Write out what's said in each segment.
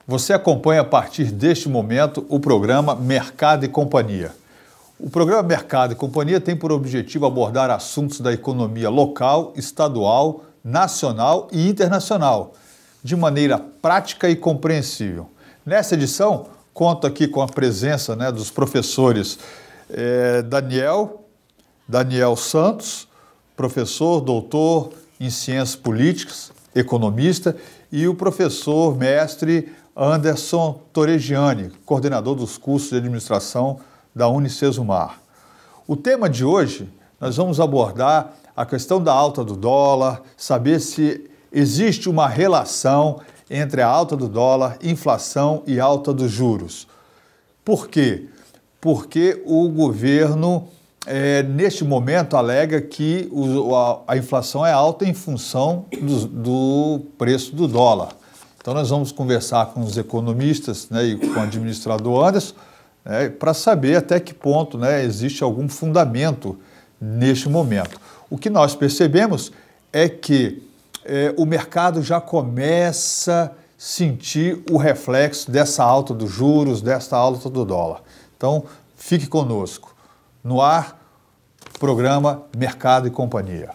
Você acompanha a partir deste momento o programa Mercado e Companhia. O programa Mercado e Companhia tem por objetivo abordar assuntos da economia local, estadual, nacional e internacional, de maneira prática e compreensível. Nessa edição, conto aqui com a presença dos professores Daniel Santos, professor, doutor em Ciências Políticas, economista, e o professor mestre Anderson Toregiani, coordenador dos cursos de administração da Unicesumar. O tema de hoje, nós vamos abordar a questão da alta do dólar, saber se existe uma relação entre a alta do dólar, inflação e alta dos juros. Por quê? Porque o governo, neste momento, alega que a inflação é alta em função do preço do dólar. Então, nós vamos conversar com os economistas e com o administrador Anderson para saber até que ponto existe algum fundamento neste momento. O que nós percebemos é que o mercado já começa a sentir o reflexo dessa alta dos juros, dessa alta do dólar. Então, fique conosco. No ar, programa Mercado e Companhia.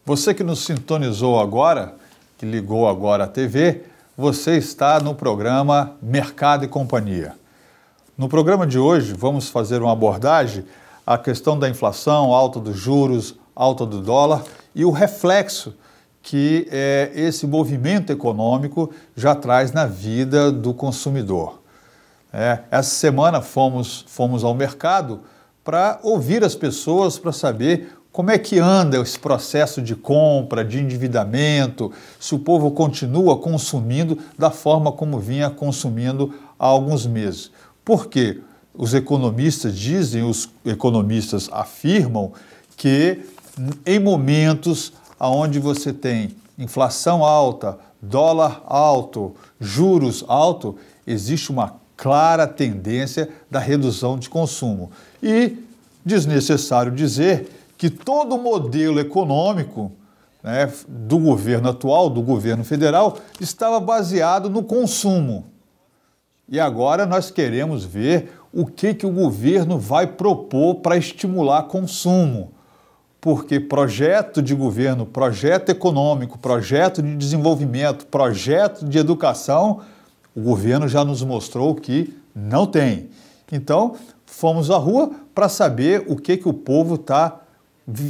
Você que nos sintonizou agora, que ligou agora a TV, você está no programa Mercado e Companhia. No programa de hoje, vamos fazer uma abordagem à questão da inflação, alta dos juros, alta do dólar e o reflexo que esse movimento econômico já traz na vida do consumidor. Essa semana fomos ao mercado para ouvir as pessoas, para saber como é que anda esse processo de compra, de endividamento, se o povo continua consumindo da forma como vinha consumindo há alguns meses. Por quê? Os economistas dizem, os economistas afirmam que em momentos onde você tem inflação alta, dólar alto, juros alto, existe uma clara tendência da redução de consumo. E desnecessário dizer que todo o modelo econômico do governo atual, do governo federal, estava baseado no consumo. E agora nós queremos ver o que o governo vai propor para estimular consumo. Porque projeto de governo, projeto econômico, projeto de desenvolvimento, projeto de educação, o governo já nos mostrou que não tem. Então, fomos à rua para saber o que o povo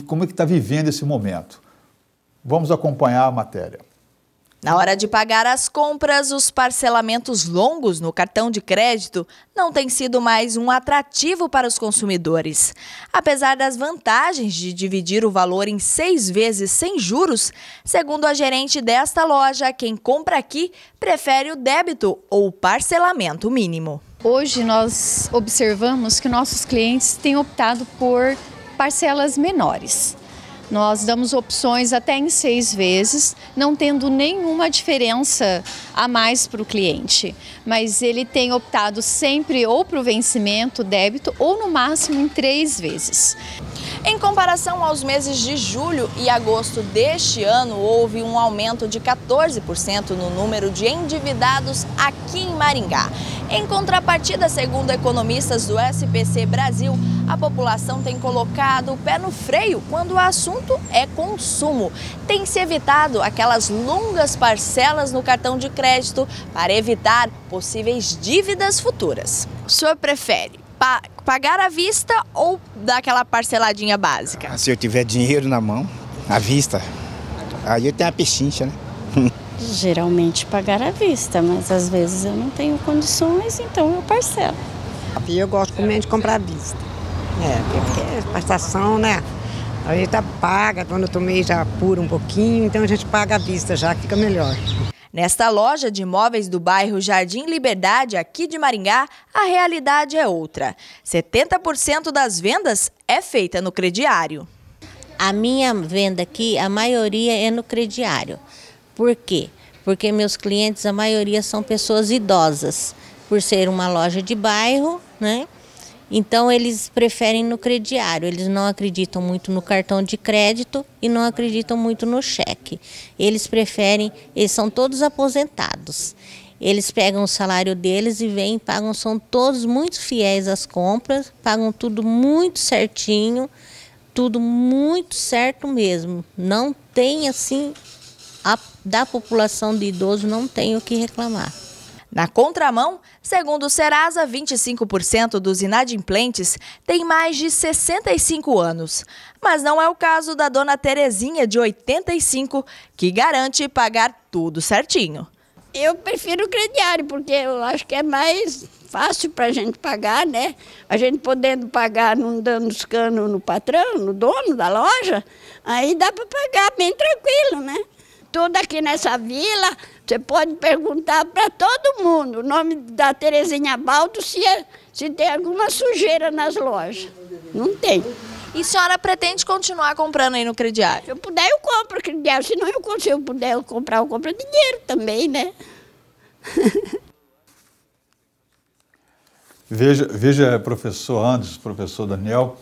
como é que está vivendo esse momento. Vamos acompanhar a matéria. Na hora de pagar as compras, os parcelamentos longos no cartão de crédito não têm sido mais um atrativo para os consumidores. Apesar das vantagens de dividir o valor em 6 vezes sem juros, segundo a gerente desta loja, quem compra aqui prefere o débito ou o parcelamento mínimo. Hoje nós observamos que nossos clientes têm optado por parcelas menores. Nós damos opções até em 6 vezes, não tendo nenhuma diferença a mais para o cliente. Mas ele tem optado sempre ou para o vencimento, débito, ou no máximo em 3 vezes. Em comparação aos meses de julho e agosto deste ano, houve um aumento de 14% no número de endividados aqui em Maringá. Em contrapartida, segundo economistas do SPC Brasil, a população tem colocado o pé no freio quando o assunto é consumo. Tem se evitado aquelas longas parcelas no cartão de crédito para evitar possíveis dívidas futuras. O senhor prefere pagar à vista ou dar aquela parceladinha básica? Se eu tiver dinheiro na mão, à vista, aí eu tenho a pechincha, né? Geralmente pagar à vista, mas às vezes eu não tenho condições, então eu parcelo. E eu gosto de comprar à vista. Porque a prestação, né? A gente paga, quando o mês já apura um pouquinho, então a gente paga à vista já, que fica melhor. Nesta loja de imóveis do bairro Jardim Liberdade, aqui de Maringá, a realidade é outra. 70% das vendas é feita no crediário. A minha venda aqui, a maioria é no crediário. Por quê? Porque meus clientes, a maioria são pessoas idosas, por ser uma loja de bairro, né? Então eles preferem no crediário, eles não acreditam muito no cartão de crédito e não acreditam muito no cheque. Eles preferem, eles são todos aposentados. Eles pegam o salário deles e vêm, pagam, são todos muito fiéis às compras, pagam tudo muito certinho, tudo muito certo mesmo. Não tem assim, da população de idoso não tem o que reclamar. Na contramão, segundo o Serasa, 25% dos inadimplentes têm mais de 65 anos. Mas não é o caso da dona Terezinha, de 85, que garante pagar tudo certinho. Eu prefiro o crediário, porque eu acho que é mais fácil para a gente pagar, né? A gente podendo pagar, não dando os canos no patrão, no dono da loja, aí dá para pagar bem tranquilo, né? Tudo aqui nessa vila, você pode perguntar para todo mundo o nome da Terezinha Baldo se tem alguma sujeira nas lojas. Não tem. E a senhora pretende continuar comprando aí no crediário? Se eu puder, eu compro crediário. Se eu puder comprar, eu compro dinheiro também, né? Veja, professor Anderson, professor Daniel,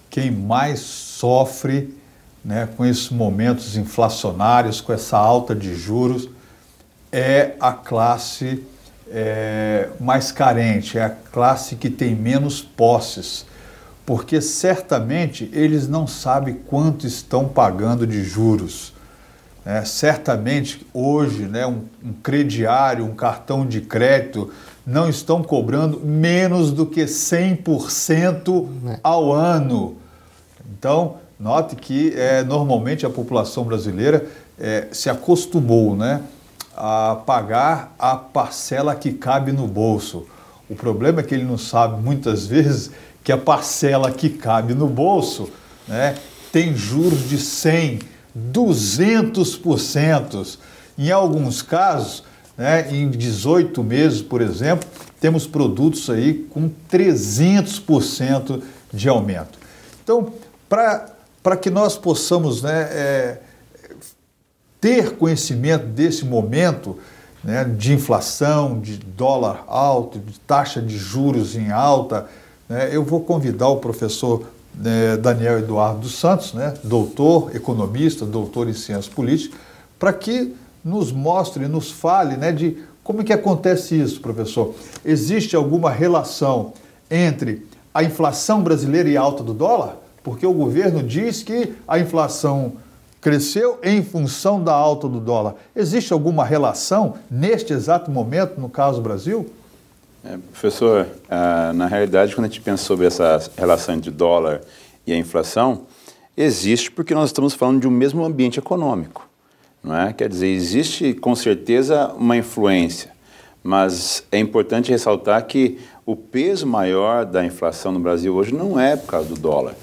quem mais sofre, né, com esses momentos inflacionários, com essa alta de juros, é a classe mais carente, é a classe que tem menos posses, porque certamente eles não sabem quanto estão pagando de juros. Certamente hoje, né, um crediário, um cartão de crédito não estão cobrando menos do que 100% ao ano. Então, note que normalmente a população brasileira se acostumou, né, a pagar a parcela que cabe no bolso. O problema é que ele não sabe muitas vezes que a parcela que cabe no bolso, né, tem juros de 100%, 200%. Em alguns casos, né, em 18 meses, por exemplo, temos produtos aí com 300% de aumento. Então, para que nós possamos, né, ter conhecimento desse momento, né, de inflação, de dólar alto, de taxa de juros em alta, né, eu vou convidar o professor Daniel Eduardo dos Santos, né, doutor, economista, doutor em ciências políticas, para que nos mostre, nos fale, né, de como é que acontece isso, professor. Existe alguma relação entre a inflação brasileira e a alta do dólar? Porque o governo diz que a inflação cresceu em função da alta do dólar. Existe alguma relação neste exato momento, no caso do Brasil? Professor, na realidade, quando a gente pensa sobre essa relação entre o dólar e a inflação, existe porque nós estamos falando de um mesmo ambiente econômico, não é? Quer dizer, existe com certeza uma influência, mas é importante ressaltar que o peso maior da inflação no Brasil hoje não é por causa do dólar,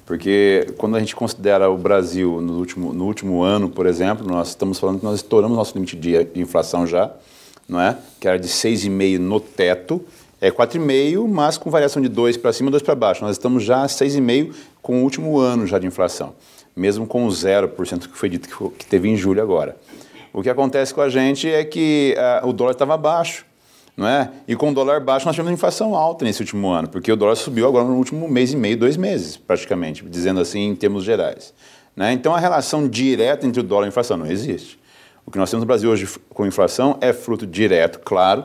porque quando a gente considera o Brasil no último ano, por exemplo, nós estamos falando que nós estouramos nosso limite de inflação já, não é? Que era de 6,5 no teto, 4,5, mas com variação de 2 para cima e 2 para baixo. Nós estamos já a 6,5 com o último ano já de inflação, mesmo com o 0% que foi dito que teve em julho agora. O que acontece com a gente é que o dólar estava baixo, não é? E com o dólar baixo nós tivemos uma inflação alta nesse último ano, porque o dólar subiu agora no último mês e meio, 2 meses praticamente, dizendo assim em termos gerais, né? Então a relação direta entre o dólar e a inflação não existe. O que nós temos no Brasil hoje com inflação é fruto direto, claro,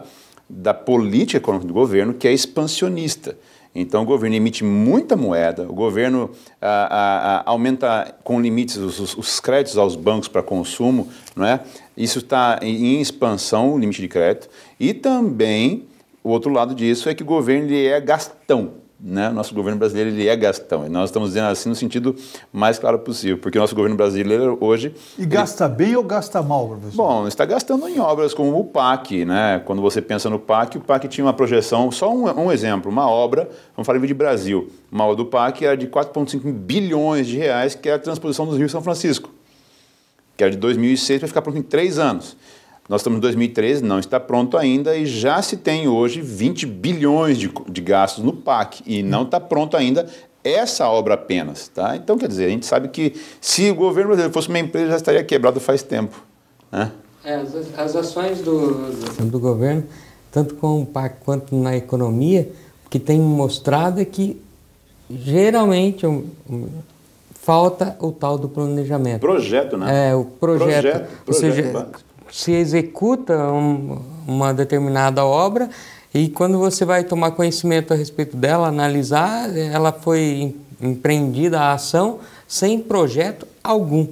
da política econômica do governo, que é expansionista. Então, o governo emite muita moeda, o governo aumenta com limites os créditos aos bancos para consumo, não é? Isso está em expansão, o limite de crédito. E também, o outro lado disso é que o governo ele é gastão. Né? Nosso governo brasileiro ele é gastão, e nós estamos dizendo assim no sentido mais claro possível, porque o nosso governo brasileiro hoje... E gasta bem ou gasta mal, professor? Bom, está gastando em obras como o PAC, né? Quando você pensa no PAC, o PAC tinha uma projeção, só um exemplo, uma obra, vamos falar de Brasil, uma obra do PAC era de 4,5 bilhões de reais, que é a transposição do Rio São Francisco, que era de 2006 para ficar pronto em 3 anos. Nós estamos em 2013, não está pronto ainda e já se tem hoje 20 bilhões de gastos no PAC e não está pronto ainda essa obra apenas, tá? Então, quer dizer, a gente sabe que se o governo brasileiro fosse uma empresa já estaria quebrado faz tempo, né? As ações do governo, tanto com o PAC quanto na economia, que tem mostrado é que geralmente falta o tal do planejamento. Projeto, né? O projeto. Ou seja, se executa uma determinada obra e quando você vai tomar conhecimento a respeito dela, analisar, ela foi empreendida a ação sem projeto algum.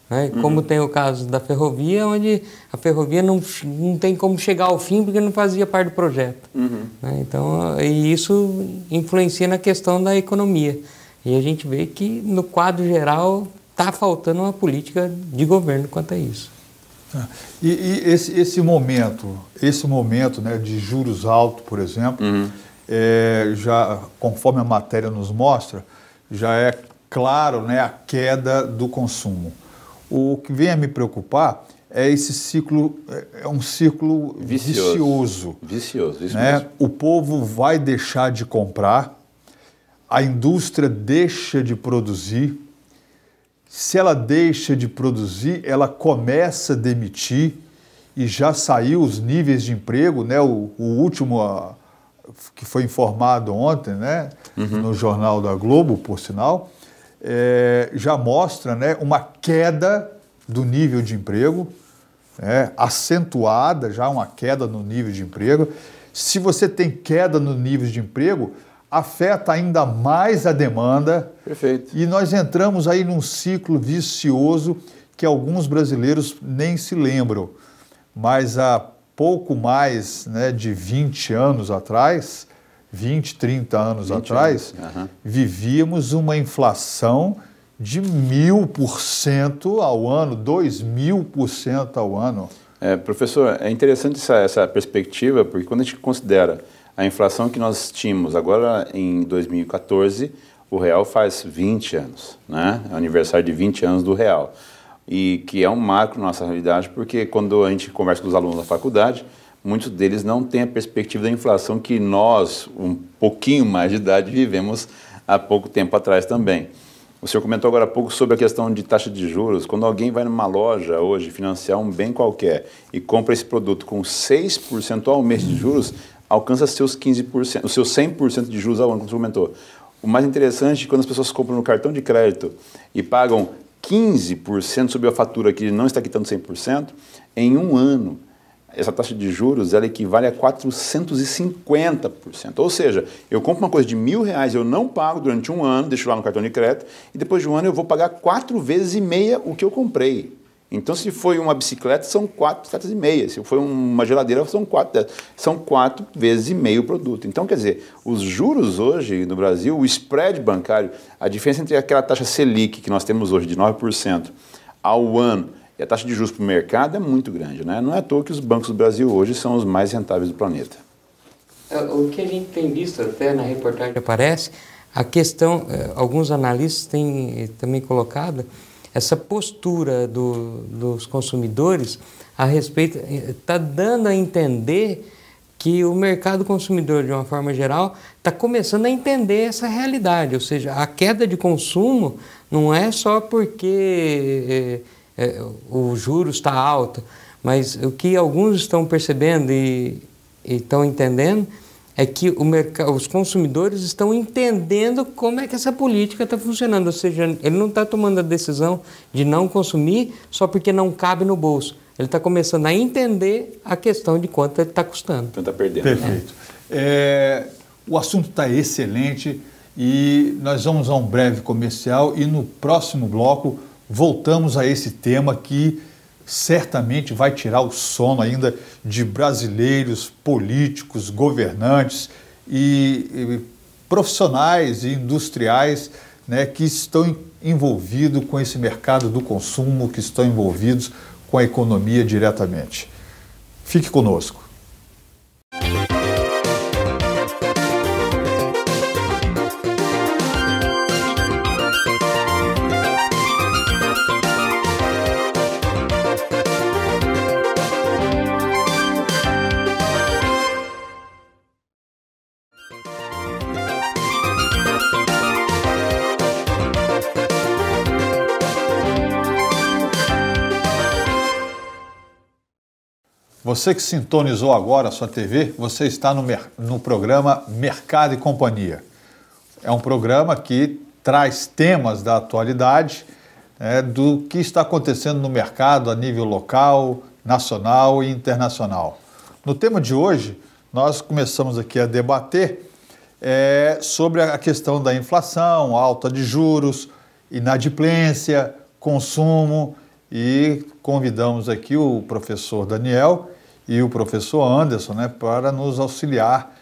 Né? Como tem o caso da ferrovia, onde a ferrovia não tem como chegar ao fim porque não fazia parte do projeto. Né? Então, e isso influencia na questão da economia. E a gente vê que, no quadro geral, está faltando uma política de governo quanto a isso. E esse momento, né, de juros altos, por exemplo, já, conforme a matéria nos mostra, já é claro, né, a queda do consumo. O que vem a me preocupar é esse ciclo, é um ciclo vicioso. Vicioso, isso né? mesmo. O povo vai deixar de comprar, a indústria deixa de produzir. Se ela deixa de produzir, ela começa a demitir e já saiu os níveis de emprego, né? O último que foi informado ontem, né? No Jornal da Globo, por sinal, já mostra, né, uma queda do nível de emprego, acentuada, já uma queda no nível de emprego. Se você tem queda no nível de emprego, afeta ainda mais a demanda. Perfeito. E nós entramos aí num ciclo vicioso que alguns brasileiros nem se lembram. Mas há pouco mais, né, de 20 anos atrás, 20, 30 anos atrás, vivíamos uma inflação de 1000% ao ano, 2000% ao ano. Professor, é interessante essa perspectiva, porque quando a gente considera a inflação que nós tínhamos agora em 2014, o real faz 20 anos, né? É o aniversário de 20 anos do real. E que é um marco na nossa realidade, porque quando a gente conversa com os alunos da faculdade, muitos deles não têm a perspectiva da inflação que nós, um pouquinho mais de idade, vivemos há pouco tempo atrás também. O senhor comentou agora há pouco sobre a questão de taxa de juros. Quando alguém vai numa loja hoje financiar um bem qualquer e compra esse produto com 6% ao mês de juros, alcança seus 15%, os seus 100% de juros ao ano, como você comentou. O mais interessante é que quando as pessoas compram no cartão de crédito e pagam 15% sobre a fatura que não está quitando 100%, em um ano, essa taxa de juros ela equivale a 450%. Ou seja, eu compro uma coisa de R$1.000, eu não pago durante um ano, deixo lá no cartão de crédito, e depois de um ano eu vou pagar 4,5 vezes o que eu comprei. Então, se foi uma bicicleta, são 4,5 vezes. Se foi uma geladeira, são 4 vezes e meio o produto. Então, quer dizer, os juros hoje no Brasil, o spread bancário, a diferença entre aquela taxa Selic que nós temos hoje de 9% ao ano e a taxa de juros para o mercado é muito grande, né? Não é à toa que os bancos do Brasil hoje são os mais rentáveis do planeta. O que a gente tem visto até na reportagem aparece, a questão, alguns analistas têm também colocado, essa postura dos consumidores a respeito, está dando a entender que o mercado consumidor, de uma forma geral, está começando a entender essa realidade, ou seja, a queda de consumo não é só porque o juros está alto, mas o que alguns estão percebendo e estão entendendo é que os consumidores estão entendendo como é que essa política está funcionando, ou seja, ele não está tomando a decisão de não consumir só porque não cabe no bolso. Ele está começando a entender a questão de quanto ele está custando. Então está perdendo. Perfeito. O assunto está excelente e nós vamos a um breve comercial e no próximo bloco voltamos a esse tema que certamente vai tirar o sono ainda de brasileiros, políticos, governantes e profissionais e industriais, né, que estão envolvidos com esse mercado do consumo, que estão envolvidos com a economia diretamente. Fique conosco. Você que sintonizou agora a sua TV, você está no programa Mercado e Companhia. É um programa que traz temas da atualidade, do que está acontecendo no mercado a nível local, nacional e internacional. No tema de hoje, nós começamos aqui a debater sobre a questão da inflação, alta de juros, inadimplência, consumo, e convidamos aqui o professor Daniel e o professor Anderson, para nos auxiliar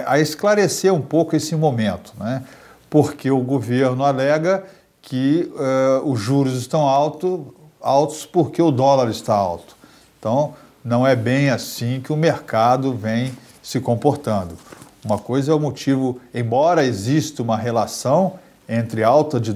a esclarecer um pouco esse momento, porque o governo alega que os juros estão altos porque o dólar está alto. Então, não é bem assim que o mercado vem se comportando. Uma coisa é o motivo, embora exista uma relação entre alta do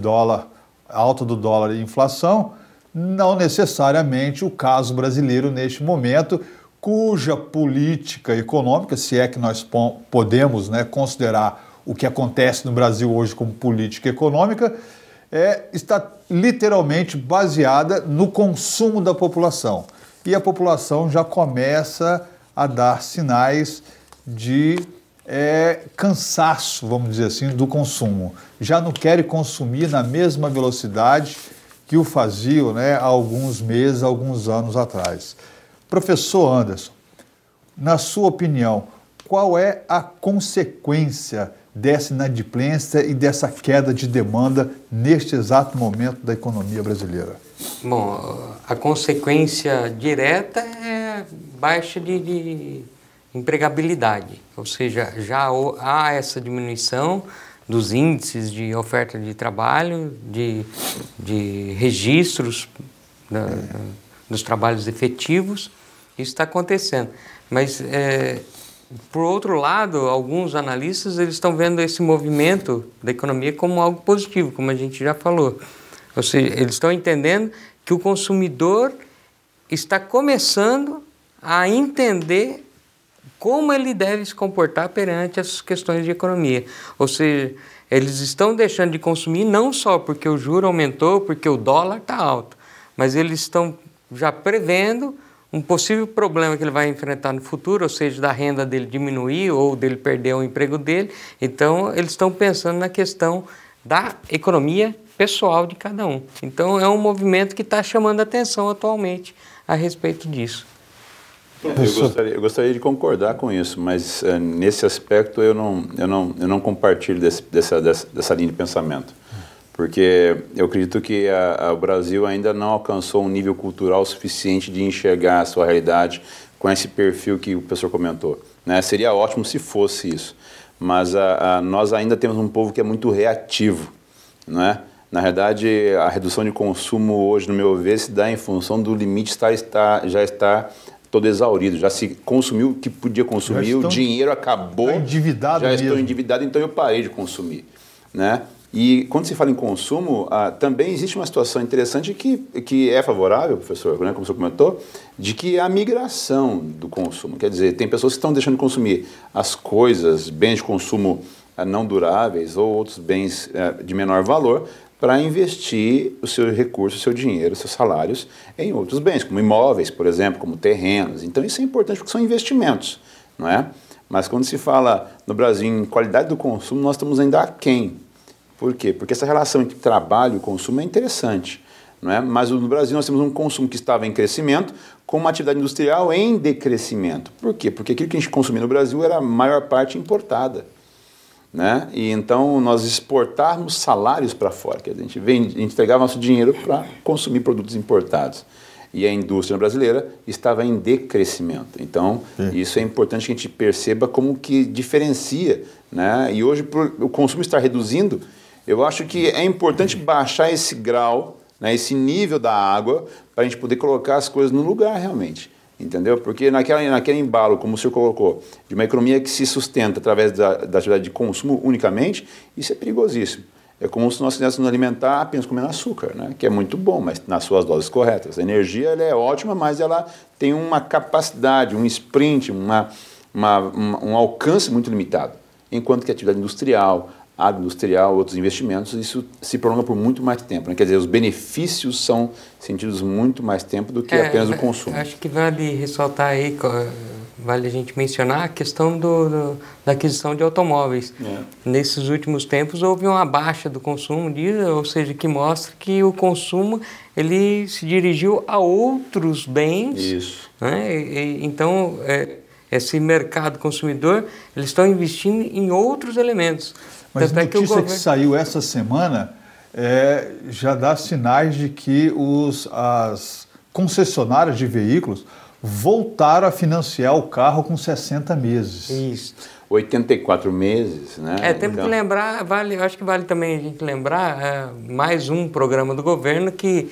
dólar e inflação, não necessariamente o caso brasileiro neste momento, cuja política econômica, se é que nós podemos considerar o que acontece no Brasil hoje como política econômica, está literalmente baseada no consumo da população. E a população já começa a dar sinais de cansaço, vamos dizer assim, do consumo. Já não querem consumir na mesma velocidade que o faziam há alguns meses, alguns anos atrás. Professor Anderson, na sua opinião, qual é a consequência dessa inadimplência e dessa queda de demanda neste exato momento da economia brasileira? Bom, a consequência direta é baixa de empregabilidade, ou seja, já há essa diminuição dos índices de oferta de trabalho, de registros dos trabalhos efetivos. Isso está acontecendo. Mas, por outro lado, alguns analistas eles estão vendo esse movimento da economia como algo positivo, como a gente já falou. Ou seja, eles estão entendendo que o consumidor está começando a entender como ele deve se comportar perante essas questões de economia. Ou seja, eles estão deixando de consumir não só porque o juro aumentou, porque o dólar está alto, mas eles estão já prevendo um possível problema que ele vai enfrentar no futuro, ou seja, da renda dele diminuir ou dele perder o emprego dele. Então, eles estão pensando na questão da economia pessoal de cada um. Então, é um movimento que está chamando a atenção atualmente a respeito disso. Eu gostaria de concordar com isso, mas nesse aspecto eu não compartilho dessa linha de pensamento, porque eu acredito que o Brasil ainda não alcançou um nível cultural suficiente de enxergar a sua realidade com esse perfil que o professor comentou. Seria ótimo se fosse isso, mas nós ainda temos um povo que é muito reativo, não é? Na verdade, a redução de consumo hoje, no meu ver, se dá em função do limite já estar todo exaurido, já se consumiu o que podia consumir, o dinheiro acabou, já estou endividado, então eu parei de consumir, E quando se fala em consumo, também existe uma situação interessante que é favorável, professor, como o senhor comentou, de que a migração do consumo, quer dizer, tem pessoas que estão deixando de consumir as coisas, bens de consumo não duráveis ou outros bens de menor valor, para investir o seu recurso, o seu dinheiro, os seus salários em outros bens, como imóveis, por exemplo, como terrenos. Então isso é importante porque são investimentos, não é? Mas quando se fala no Brasil em qualidade do consumo, nós estamos ainda aquém. Por quê? Porque essa relação entre trabalho e consumo é interessante, não é? Mas no Brasil nós temos um consumo que estava em crescimento com uma atividade industrial em decrescimento. Por quê? Porque aquilo que a gente consumia no Brasil era a maior parte importada. E então nós exportarmos salários para fora, que a gente entregava nosso dinheiro para consumir produtos importados. E a indústria brasileira estava em decrescimento. Então, isso é importante que a gente perceba como que diferencia. E hoje, por o consumo estar reduzindo, eu acho que é importante baixar esse grau, esse nível da água, para a gente poder colocar as coisas no lugar realmente. Entendeu? Porque naquele embalo, como o senhor colocou, de uma economia que se sustenta através da atividade de consumo unicamente, isso é perigosíssimo. É como se nós quiséssemos nos alimentar apenas comendo açúcar, que é muito bom, mas nas suas doses corretas. A energia ela é ótima, mas ela tem uma capacidade, um sprint, um alcance muito limitado. Enquanto que a atividade industrial, agroindustrial, outros investimentos, isso se prolonga por muito mais tempo, né? Quer dizer, os benefícios são sentidos muito mais tempo do que apenas o consumo. Acho que vale ressaltar aí, vale a gente mencionar a questão da aquisição de automóveis. Nesses últimos tempos houve uma baixa do consumo, ou seja, que mostra que o consumo ele se dirigiu a outros bens. Isso. Né? Então, esse mercado consumidor, eles estão investindo em outros elementos. Mas a notícia que saiu essa semana já dá sinais de que as concessionárias de veículos voltaram a financiar o carro com 60 meses. Isso. 84 meses, né? Temos que lembrar, acho que vale também a gente lembrar mais um programa do governo que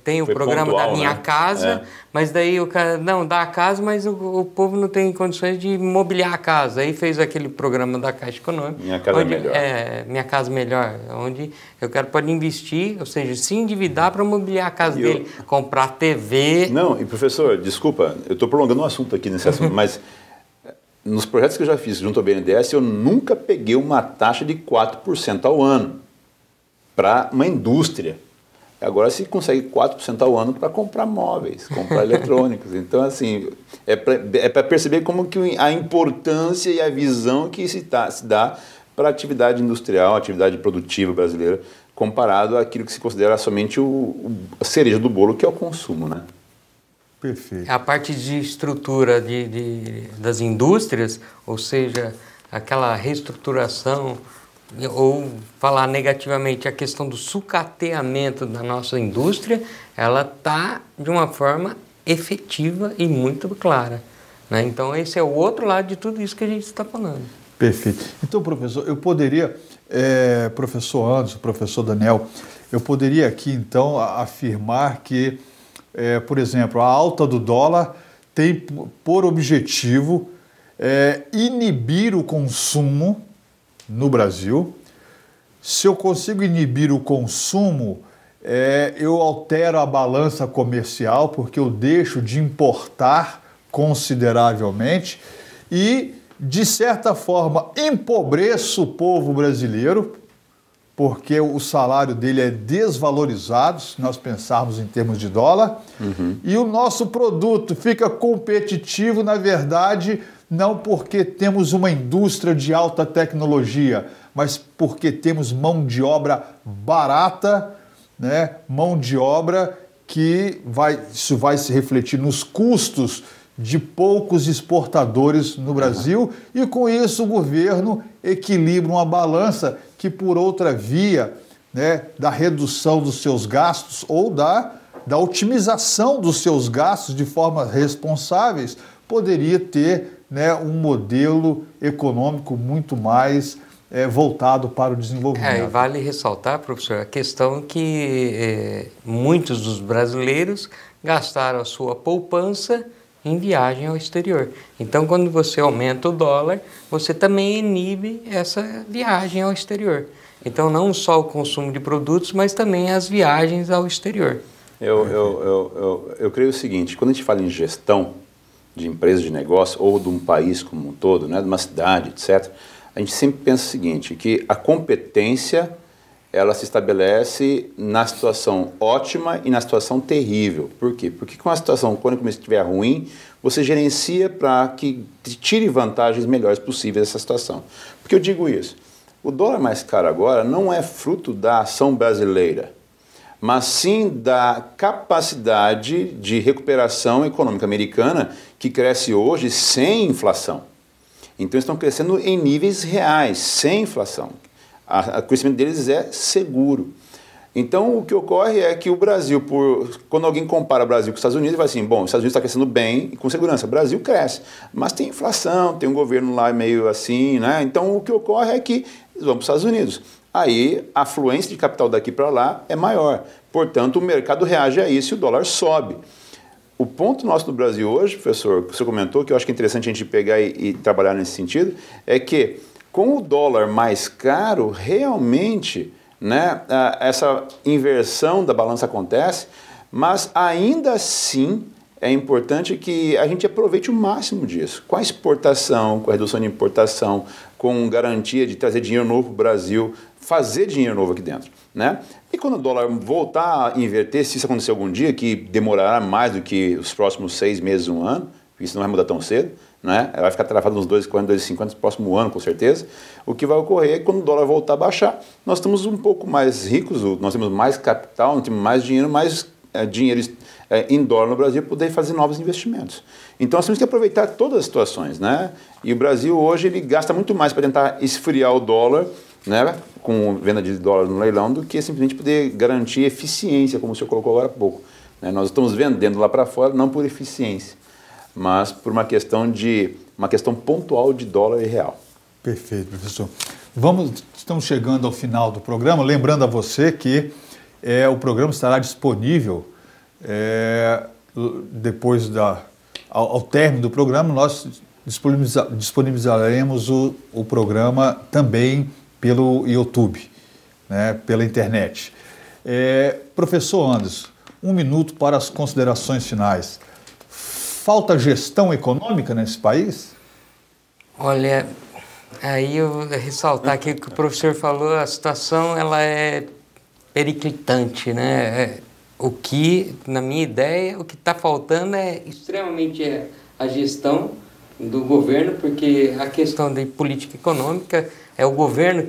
tem o programa pontual, da Minha Casa, mas daí o cara não dá a casa, mas o povo não tem condições de mobiliar a casa. Aí fez aquele programa da Caixa Econômica. Minha Casa Melhor. Minha Casa Melhor, onde o cara pode investir, ou seja, se endividar para mobiliar a casa dele, comprar TV. Não, e professor, desculpa, eu estou prolongando um assunto aqui nesse assunto, mas nos projetos que eu já fiz junto ao BNDES, eu nunca peguei uma taxa de 4% ao ano para uma indústria. Agora se consegue 4% ao ano para comprar móveis, comprar eletrônicos. Então, assim, é para perceber como que a importância e a visão que se dá para a atividade industrial, a atividade produtiva brasileira, comparado àquilo que se considera somente a cereja do bolo, que é o consumo, né? Perfeito. A parte de estrutura das indústrias, ou seja, aquela reestruturação, ou falar negativamente, a questão do sucateamento da nossa indústria, ela está de uma forma efetiva e muito clara. Né? Então, esse é o outro lado de tudo isso que a gente está falando. Perfeito. Então, professor, eu poderia, professor Anderson, professor Daniel, eu poderia aqui, então, afirmar que por exemplo, a alta do dólar tem por objetivo inibir o consumo no Brasil. Se eu consigo inibir o consumo, eu altero a balança comercial, porque eu deixo de importar consideravelmente e, de certa forma, empobreço o povo brasileiro, porque o salário dele é desvalorizado, se nós pensarmos em termos de dólar, e o nosso produto fica competitivo, na verdade, não porque temos uma indústria de alta tecnologia, mas porque temos mão de obra barata, né? Mão de obra que isso vai se refletir nos custos de poucos exportadores no Brasil, e com isso o governo equilibra uma balança que, por outra via, né, da redução dos seus gastos ou da otimização dos seus gastos de forma responsáveis, poderia ter, né, um modelo econômico muito mais voltado para o desenvolvimento. Vale ressaltar, professor, a questão que muitos dos brasileiros gastaram a sua poupança em viagem ao exterior. Então, quando você aumenta o dólar, você também inibe essa viagem ao exterior. Então, não só o consumo de produtos, mas também as viagens ao exterior. Eu creio o seguinte, quando a gente fala em gestão de empresas de negócio, ou de um país como um todo, né, de uma cidade, etc., a gente sempre pensa o seguinte, que a competência ela se estabelece na situação ótima e na situação terrível. Por quê? Porque com a situação, quando estiver ruim, você gerencia para que tire vantagens melhores possíveis dessa situação. Por que eu digo isso? O dólar mais caro agora não é fruto da ação brasileira, mas sim da capacidade de recuperação econômica americana que cresce hoje sem inflação. Então estão crescendo em níveis reais, sem inflação. O crescimento deles é seguro. Então, o que ocorre é que o Brasil, quando alguém compara o Brasil com os Estados Unidos, vai assim, bom, os Estados Unidos está crescendo bem e com segurança, o Brasil cresce, mas tem inflação, tem um governo lá meio assim, né? Então, o que ocorre é que eles vão para os Estados Unidos. Aí, a afluência de capital daqui para lá é maior. Portanto, o mercado reage a isso e o dólar sobe. O ponto nosso do Brasil hoje, professor, que o senhor comentou, que eu acho que é interessante a gente pegar e trabalhar nesse sentido, é que com o dólar mais caro, realmente, né, essa inversão da balança acontece, mas ainda assim é importante que a gente aproveite o máximo disso, com a exportação, com a redução de importação, com garantia de trazer dinheiro novo para o Brasil, fazer dinheiro novo aqui dentro, né? E quando o dólar voltar a inverter, se isso acontecer algum dia, que demorará mais do que os próximos 6 meses, 1 ano, isso não vai mudar tão cedo, né? Vai ficar travado nos 2,40, 2,50 no próximo ano, com certeza. O que vai ocorrer é que quando o dólar voltar a baixar, nós estamos um pouco mais ricos, nós temos mais capital, nós temos mais dinheiro em dólar no Brasil, poder fazer novos investimentos. Então nós temos que aproveitar todas as situações, né? E o Brasil hoje ele gasta muito mais para tentar esfriar o dólar, né, com venda de dólar no leilão, do que simplesmente poder garantir eficiência, como o senhor colocou agora há pouco, né? Nós estamos vendendo lá para fora não por eficiência, mas por uma questão pontual de dólar e real. Perfeito, professor. Estamos chegando ao final do programa, lembrando a você que o programa estará disponível depois ao término do programa. Nós disponibilizaremos o programa também pelo YouTube, né, pela internet. Professor Anderson, 1 minuto para as considerações finais. Falta gestão econômica nesse país? Olha, aí eu vou ressaltar aqui o que o professor falou, a situação ela é periclitante, né? O que, na minha ideia, o que está faltando é extremamente a gestão do governo, porque a questão da política econômica é o governo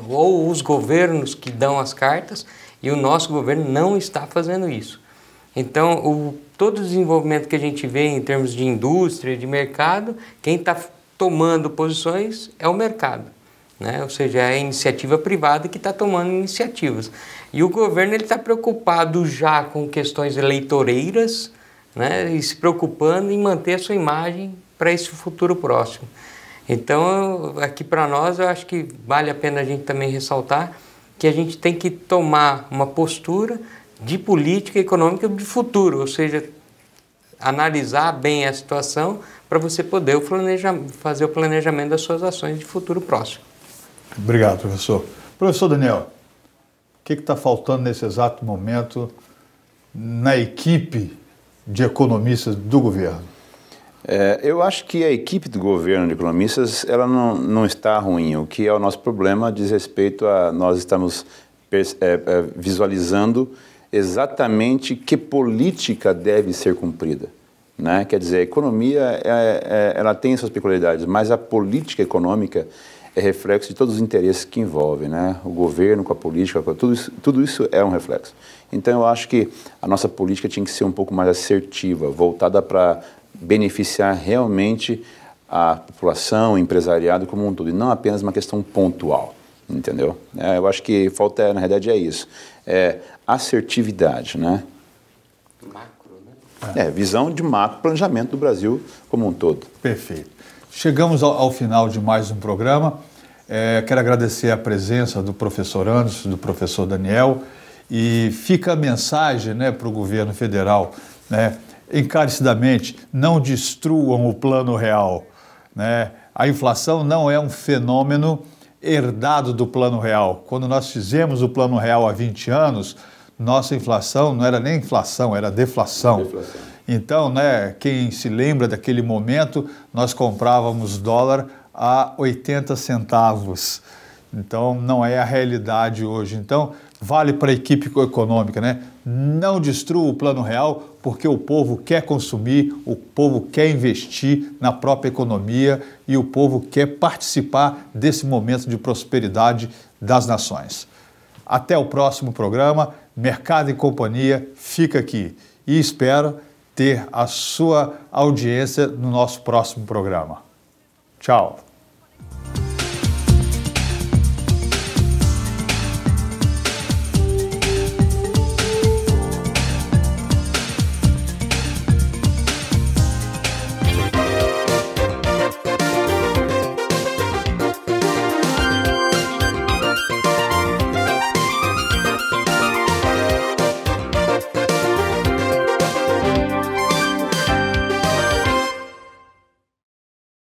ou os governos que dão as cartas, e o nosso governo não está fazendo isso. Então, todo o desenvolvimento que a gente vê em termos de indústria, de mercado, quem está tomando posições é o mercado, né? Ou seja, é a iniciativa privada que está tomando iniciativas. E o governo está preocupado já com questões eleitoreiras, né? E se preocupando em manter a sua imagem para esse futuro próximo. Então, aqui para nós, eu acho que vale a pena a gente também ressaltar que a gente tem que tomar uma postura de política econômica de futuro, ou seja, analisar bem a situação para você poder fazer o planejamento das suas ações de futuro próximo. Obrigado, professor. Professor Daniel, o que está faltando nesse exato momento na equipe de economistas do governo? Eu acho que a equipe do governo de economistas ela não está ruim. O que é o nosso problema diz respeito a nós estamos visualizando exatamente que política deve ser cumprida, né? Quer dizer, a economia ela tem suas peculiaridades, mas a política econômica é reflexo de todos os interesses que envolvem, né? O governo com a política, tudo isso é um reflexo. Então eu acho que a nossa política tinha que ser um pouco mais assertiva, voltada para beneficiar realmente a população, o empresariado como um todo, e não apenas uma questão pontual, entendeu? Eu acho que falta, na realidade, é isso. Assertividade, né? Macro, né? Visão de macro planejamento do Brasil como um todo. Perfeito. Chegamos ao final de mais um programa. Quero agradecer a presença do professor Anderson, do professor Daniel, e fica a mensagem, né, para o governo federal, né? Encarecidamente, não destruam o Plano Real, né? A inflação não é um fenômeno herdado do Plano Real. Quando nós fizemos o Plano Real há 20 anos, nossa inflação não era nem inflação, era deflação. Então, né, quem se lembra daquele momento, nós comprávamos dólar a 80 centavos. Então, não é a realidade hoje. Então, vale para a equipe econômica, né? Não destrua o Plano Real, porque o povo quer consumir, o povo quer investir na própria economia e o povo quer participar desse momento de prosperidade das nações. Até o próximo programa. Mercado e Companhia fica aqui e espero ter a sua audiência no nosso próximo programa. Tchau!